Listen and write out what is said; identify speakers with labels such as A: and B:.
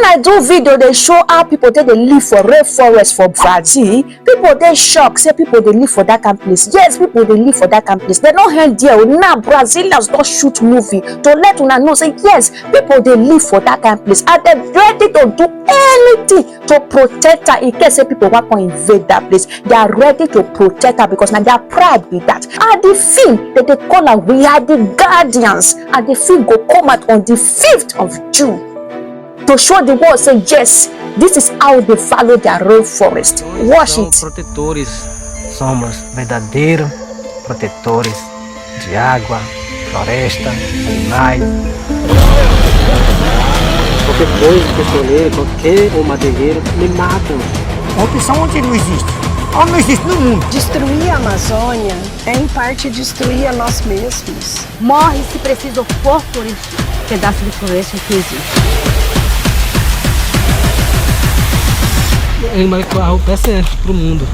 A: when I do video, they show how people they live for rainforest for Brazil. People they shock, say people they live for that kind of place. Yes, people they live for that kind of place. They don't end there. Now Brazilians don't shoot movie to let una know say yes, people they live for that kind of place, and they're ready to do anything to protect her in case say people want to invade that place. They are ready to protect her because now their pride be that. And the film that they call her, we are the guardians, and the film go come out on the 5th of June to show the world say yes, this is how they follow their rainforest. Watch it.
B: Protetores, somos verdadeiros protetores de água, floresta, animais. Qualquer coisa, petroleiro, qualquer madeireiro me matam.
C: A opção onde não existe. Onde não existe no mundo.
D: Destruir a Amazônia é em parte destruir a nós mesmos.
E: Morre se preciso for por esse pedaço de floresta que existe.
B: Ele marcou o pé certo pro mundo.